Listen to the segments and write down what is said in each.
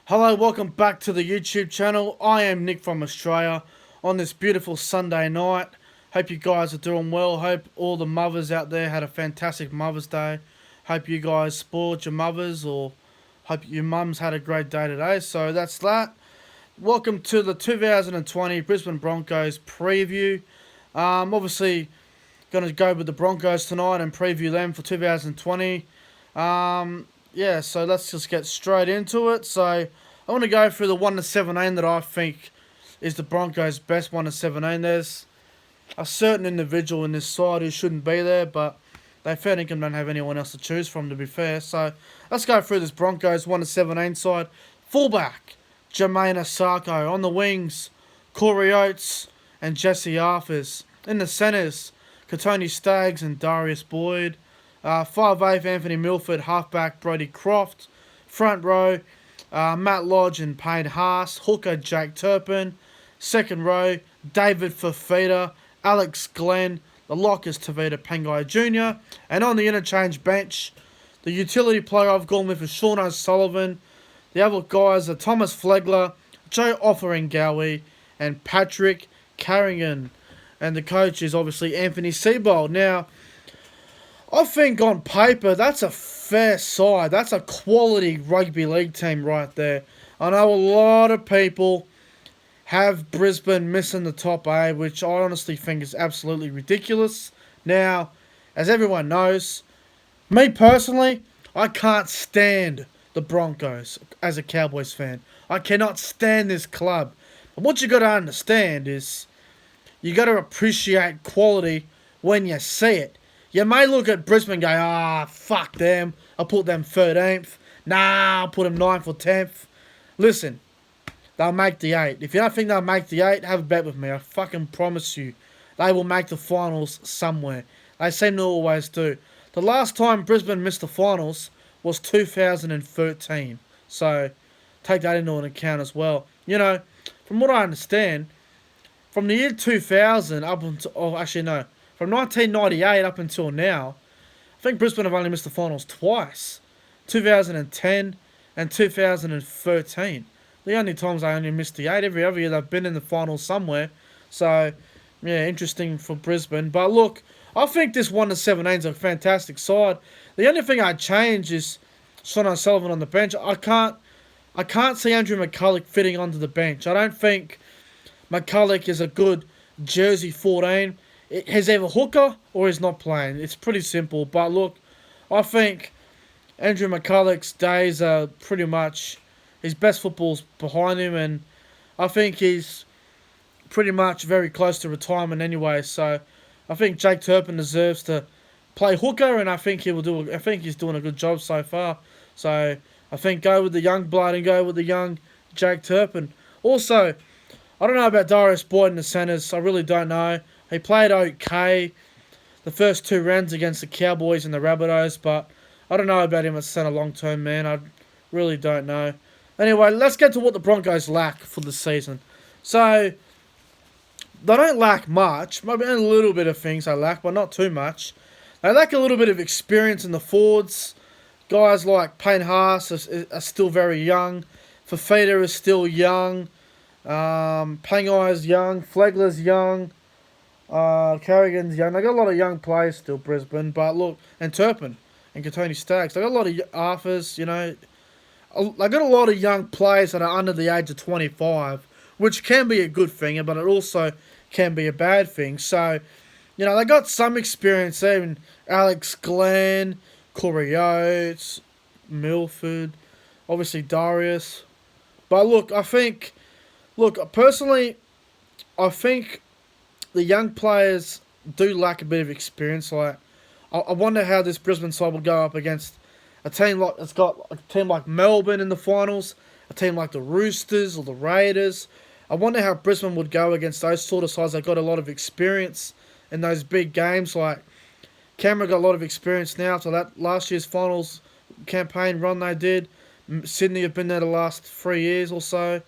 Hello, welcome back to the YouTube channel. I am Nick from Australia on this beautiful Sunday night. Hope you guys are doing well. Hope all the mothers out there had a fantastic Mother's Day. Hope you guys spoiled your mothers, or hope your mums had a great day today. So that's that. Welcome to the 2020 Brisbane Broncos preview. Obviously going to go with the Broncos tonight and preview them for 2020. Yeah, so let's just get straight into it. So I want to go through the 1 to 17 that I think is the Broncos' best 1 to 17. There's a certain individual in this side who shouldn't be there, but they fair dinkum don't have anyone else to choose from, to be fair. So let's go through this Broncos 1 to 17 side. Fullback, Jermaine Asako. On the wings, Corey Oates and Jesse Arthurs. In the centres, Katoni Staggs and Darius Boyd. 5'8", Anthony Milford. Halfback, Brodie Croft. Front row, Matt Lodge and Payne Haas. Hooker, Jake Turpin. Second row, David Fafita, Alex Glenn. The lock is Tavita Pangai Jr. And on the interchange bench, the utility player I've gone with is Sean O'Sullivan. The other guys are Thomas Flegler, Joe Offaringawi, and Patrick Carrigan. And the coach is obviously Anthony Seibold. Now, I think on paper, that's a fair side. That's a quality rugby league team right there. I know a lot of people have Brisbane missing the top 8, which I honestly think is absolutely ridiculous. Now, as everyone knows, me personally, I can't stand the Broncos as a Cowboys fan. I cannot stand this club. But what you got to understand is you got to appreciate quality when you see it. You may look at Brisbane and go, fuck them. I'll put them 13th. Nah, I'll put them 9th or 10th. Listen, they'll make the 8. If you don't think they'll make the 8, have a bet with me. I fucking promise you. They will make the finals somewhere. They seem to always do. The last time Brisbane missed the finals was 2013. So, take that into an account as well. You know, from what I understand, from the year 2000 up until... Oh, actually, no. From 1998 up until now, I think Brisbane have only missed the finals twice. 2010 and 2013. The only times they only missed the 8. Every other year they've been in the finals somewhere. So, yeah, interesting for Brisbane. But look, I think this 1 to 17 is a fantastic side. The only thing I'd change is Sean O'Sullivan on the bench. I can't see Andrew McCulloch fitting onto the bench. I don't think McCulloch is a good jersey 14. He's either hooker or he's not playing. It's pretty simple. But look, I think Andrew McCulloch's days are pretty much... His best football's behind him, and I think he's pretty much very close to retirement anyway. So I think Jake Turpin deserves to play hooker, and I think he's doing a good job so far. So I think go with the young blood and go with the young Jake Turpin. Also, I don't know about Darius Boyd in the centres. I really don't know. He played okay the first 2 rounds against the Cowboys and the Rabbitohs, but I don't know about him as centre long term, man. I really don't know. Anyway, let's get to what the Broncos lack for the season. So, they don't lack much. Maybe a little bit of things they lack, but not too much. They lack a little bit of experience in the forwards. Guys like Payne Haas are still very young. Fafita is still young. Pangai is young. Flegler's young. Carrigan's young. They got a lot of young players still, Brisbane. But look, and Turpin and Katoni Staggs. They got a lot of Arthurs, you know. They got a lot of young players that are under the age of 25, which can be a good thing, but it also can be a bad thing. So, you know, they got some experience there in Alex Glenn, Corey Oates, Milford, obviously Darius. But look, personally, I think the young players do lack a bit of experience. Like, I wonder how this Brisbane side will go up against a team like Melbourne in the finals, a team like the Roosters or the Raiders. I wonder how Brisbane would go against those sort of sides. They got a lot of experience in those big games. Like Canberra got a lot of experience now after that last year's finals campaign run they did. Sydney have been there the last 3 years or so.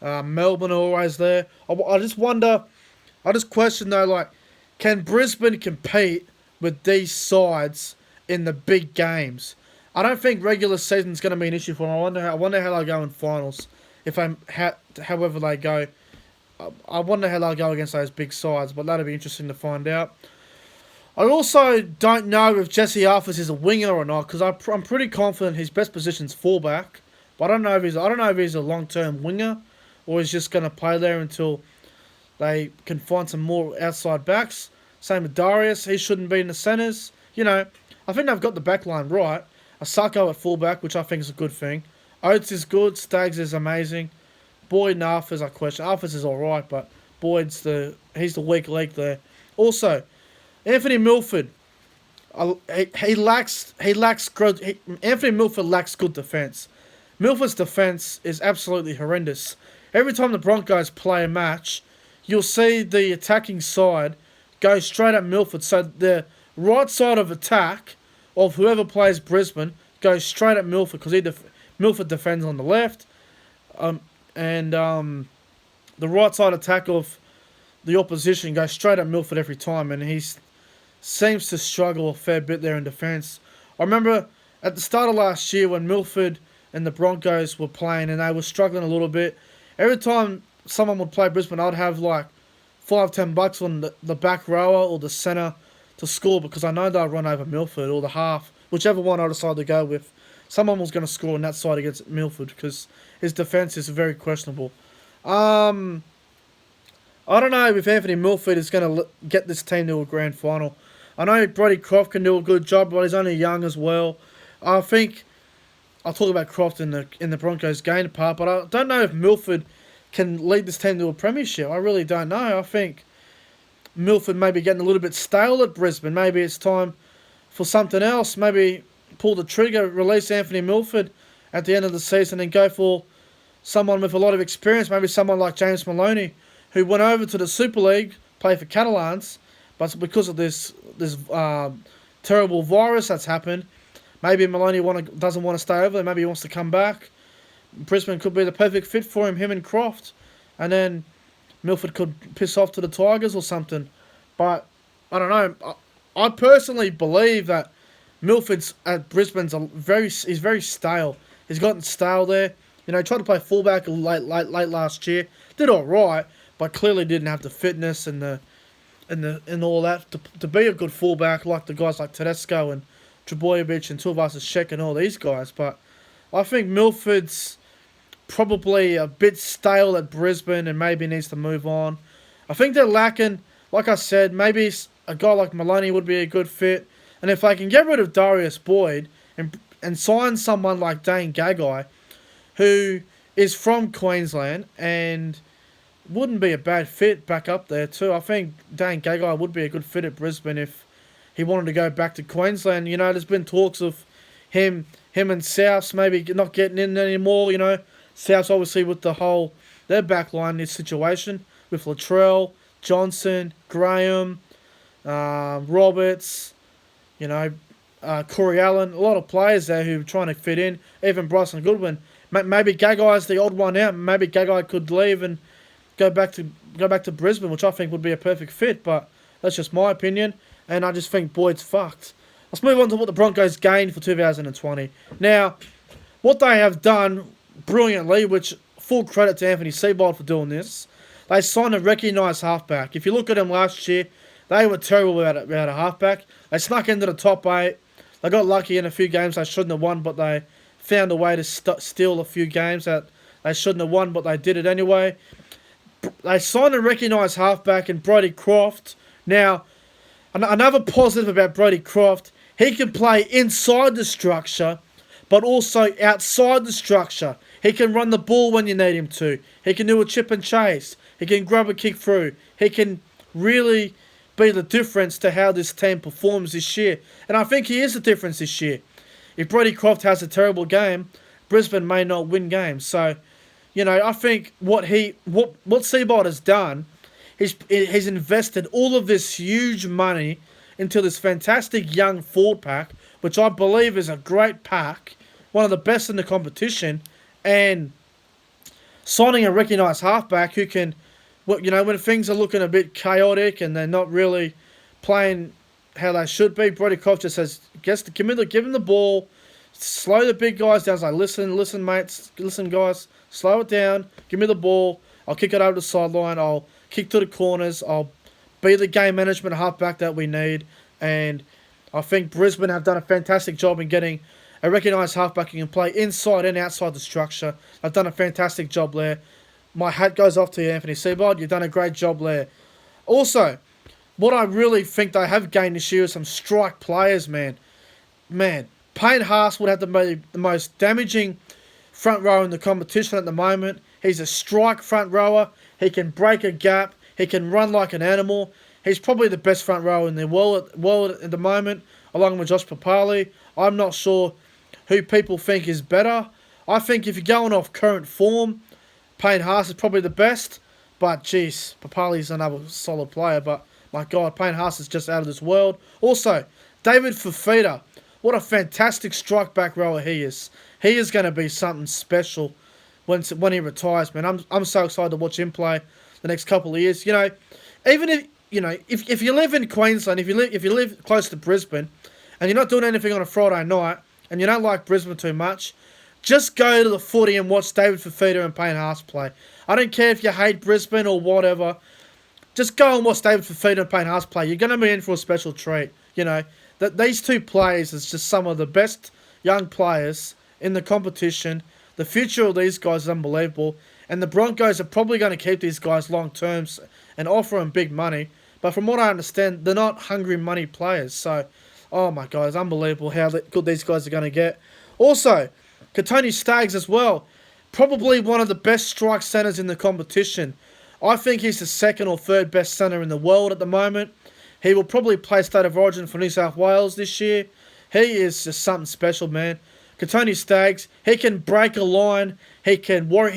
Melbourne are always there. I just question though, like, can Brisbane compete with these sides in the big games? I don't think regular season's going to be an issue for them. I wonder how they'll go in finals. However they go, I wonder how they'll go against those big sides. But that'll be interesting to find out. I also don't know if Jesse Arthurs is a winger or not, because I'm pretty confident his best position's fullback. But I don't know if he's a long-term winger, or he's just going to play there until they can find some more outside backs. Same with Darius, he shouldn't be in the centres. I think they've got the back line right. Asako at fullback, which I think is a good thing. Oates is good, Staggs is amazing. Boyd and Arthurs I question. Arthurs is alright, but Boyd's he's the weak link there. Also, Anthony Milford, Anthony Milford lacks good defence. Milford's defence is absolutely horrendous. Every time the Broncos play a match, you'll see the attacking side go straight at Milford. So the right side of attack of whoever plays Brisbane goes straight at Milford, because Milford defends on the left, and the right side attack of the opposition goes straight at Milford every time, and he seems to struggle a fair bit there in defence. I remember at the start of last year when Milford and the Broncos were playing and they were struggling a little bit, every time someone would play Brisbane, I'd have like $5-10 on the back rower or the centre to score, because I know they'll run over Milford or the half, whichever one I decide to go with. Someone was going to score on that side against Milford because his defence is very questionable. I don't know if Anthony Milford is going to get this team to a grand final. I know Brodie Croft can do a good job, but he's only young as well. I think I'll talk about Croft in the Broncos game part, but I don't know if Milford can lead this team to a premiership. I really don't know. I think Milford may be getting a little bit stale at Brisbane. Maybe it's time for something else. Maybe pull the trigger, release Anthony Milford at the end of the season and go for someone with a lot of experience. Maybe someone like James Maloney, who went over to the Super League, played for Catalans, but because of this terrible virus that's happened, maybe Maloney doesn't want to stay over there. Maybe he wants to come back. Brisbane could be the perfect fit for him and Croft. And then Milford could piss off to the Tigers or something. But I don't know. I personally believe that Milford's at Brisbane's he's very stale. He's gotten stale there. He tried to play fullback late last year. Did all right, but clearly didn't have the fitness and all that to be a good fullback like the guys like Tedesco and Trebojevic and Tuivasa-Sheck and all these guys. But I think Milford's probably a bit stale at Brisbane and maybe needs to move on. I think they're lacking, like I said, maybe a guy like Maloney would be a good fit. And if they can get rid of Darius Boyd and sign someone like Dane Gagai, who is from Queensland and wouldn't be a bad fit back up there too. I think Dane Gagai would be a good fit at Brisbane if he wanted to go back to Queensland. There's been talks of him and Souths maybe not getting in anymore. Souths obviously with their backline, this situation with Latrell, Johnson, Graham, Roberts, Corey Allen, a lot of players there who are trying to fit in. Even Bryson Goodwin. Maybe Gagai's the odd one out. Maybe Gagai could leave and go back to Brisbane, which I think would be a perfect fit. But that's just my opinion, and I just think Boyd's fucked. Let's move on to what the Broncos gained for 2020. Now, what they have done brilliantly, which full credit to Anthony Seibold for doing this, they signed a recognised halfback. If you look at them last year, they were terrible about a halfback. They snuck into the top 8. They got lucky in a few games they shouldn't have won, but they found a way to steal a few games that they shouldn't have won, but they did it anyway. They signed a recognised halfback in Brodie Croft. Now, another positive about Brodie Croft, he can play inside the structure, but also outside the structure. He can run the ball when you need him to. He can do a chip and chase. He can grab a kick through. He can really be the difference to how this team performs this year. And I think he is the difference this year. If Brodie Croft has a terrible game, Brisbane may not win games. So, I think what Seibold has done, he's invested all of this huge money into this fantastic young forward pack, which I believe is a great pack, one of the best in the competition, and signing a recognised halfback who can, when things are looking a bit chaotic and they're not really playing how they should be, Brodie Croft just says, give him the ball, slow the big guys down. It's like, listen, mates, listen, guys, slow it down. Give me the ball. I'll kick it over the sideline. I'll kick to the corners. I'll be the game management halfback that we need. And I think Brisbane have done a fantastic job in getting a recognised halfback who can play inside and outside the structure. They've done a fantastic job there. My hat goes off to you, Anthony Seabard. You've done a great job there. Also, what I really think they have gained this year is some strike players, man. Payne Haas would have to be the most damaging front rower in the competition at the moment. He's a strike front rower. He can break a gap. He can run like an animal. He's probably the best front rower in the world at the moment, along with Josh Papali. I'm not sure who people think is better. I think if you're going off current form, Payne Haas is probably the best. But, jeez, Papali's another solid player. But, my God, Payne Haas is just out of this world. Also, David Fifita. What a fantastic strike back rower he is. He is going to be something special when he retires, man. I'm so excited to watch him play the next couple of years. You know, even if you live in Queensland, if you live close to Brisbane, and you're not doing anything on a Friday night, and you don't like Brisbane too much, just go to the footy and watch David Fifita and Payne Haas play. I don't care if you hate Brisbane or whatever. Just go and watch David Fifita and Payne Haas play. You're going to be in for a special treat. You know, that these two players is just some of the best young players in the competition. The future of these guys is unbelievable. And the Broncos are probably going to keep these guys long terms and offer them big money. But from what I understand, they're not hungry money players. So, oh my God, it's unbelievable how good these guys are going to get. Also, Katoni Staggs as well. Probably one of the best strike centres in the competition. I think he's the second or third best centre in the world at the moment. He will probably play State of Origin for New South Wales this year. He is just something special, man. Katoni Staggs, he can break a line. He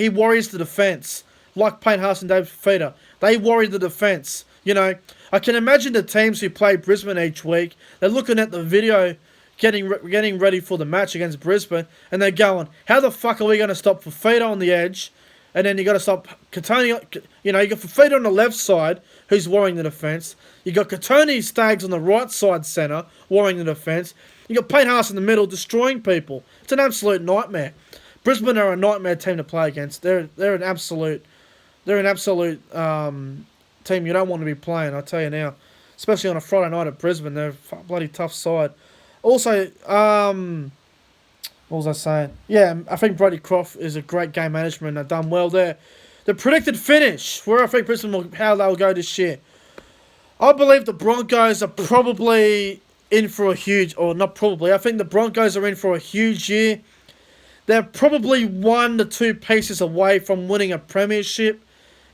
worries the defence. Like Payne Haas and David Fifita. They worry the defence. You know, I can imagine the teams who play Brisbane each week, they're looking at the video, getting ready for the match against Brisbane, and they're going, how the fuck are we going to stop Fifita on the edge? And then you got to stop Katoni. You know, you got Fifita on the left side, who's worrying the defence. You got Katoni Staggs on the right side centre, worrying the defence. You got Payne Haas in the middle, destroying people. It's an absolute nightmare. Brisbane are a nightmare team to play against. They're an absolute team you don't want to be playing. I tell you now, especially on a Friday night at Brisbane, they're a bloody tough side. Also, what was I saying? Yeah, I think Brody Croft is a great game management. They've done well there. The predicted finish, where I think Brisbane how they'll go this year. I believe the Broncos are probably in for a huge, or not probably, I think the Broncos are in for a huge year. They're probably 1 to 2 pieces away from winning a premiership.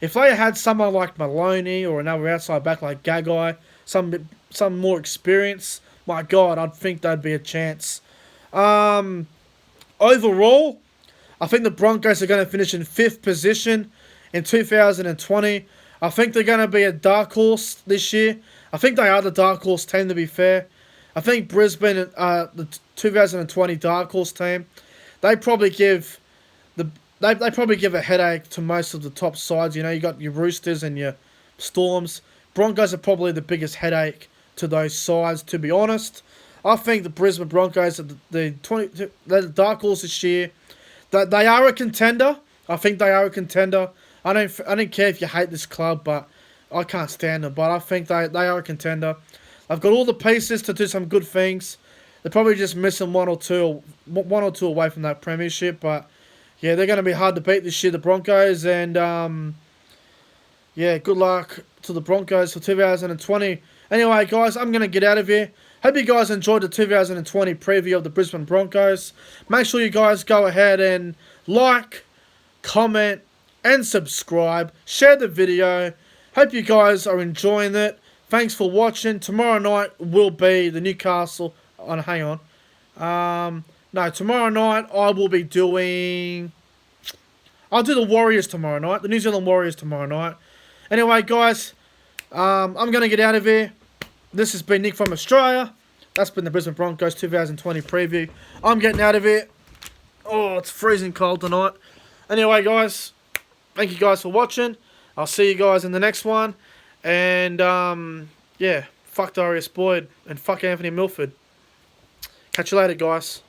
If they had someone like Maloney or another outside back like Gagai, some more experience, my God, I'd think they'd be a chance. Overall, I think the Broncos are going to finish in 5th position in 2020. I think they're going to be a dark horse this year. I think they are the dark horse team, to be fair. I think Brisbane, the 2020 dark horse team, they probably give a headache to most of the top sides. You know, you got your Roosters and your Storms. Broncos are probably the biggest headache to those sides, to be honest. I think the Brisbane Broncos are the dark horse this year. They are a contender. I think they are a contender. I don't care if you hate this club, but I can't stand them. But I think they are a contender. I've got all the pieces to do some good things. They're probably just missing one or two away from that premiership. But yeah, they're going to be hard to beat this year, the Broncos. And yeah, good luck to the Broncos for 2020. Anyway, guys, I'm going to get out of here. Hope you guys enjoyed the 2020 preview of the Brisbane Broncos. Make sure you guys go ahead and like, comment, and subscribe. Share the video. Hope you guys are enjoying it. Thanks for watching. Tomorrow night will be the Newcastle... Oh, hang on. No, tomorrow night I will be doing... I'll do the Warriors tomorrow night. The New Zealand Warriors tomorrow night. Anyway, guys, I'm going to get out of here. This has been Nick from Australia. That's been the Brisbane Broncos 2020 preview. I'm getting out of here. Oh, it's freezing cold tonight. Anyway, guys, thank you guys for watching. I'll see you guys in the next one. And, yeah, fuck Darius Boyd and fuck Anthony Milford. Catch you later, guys.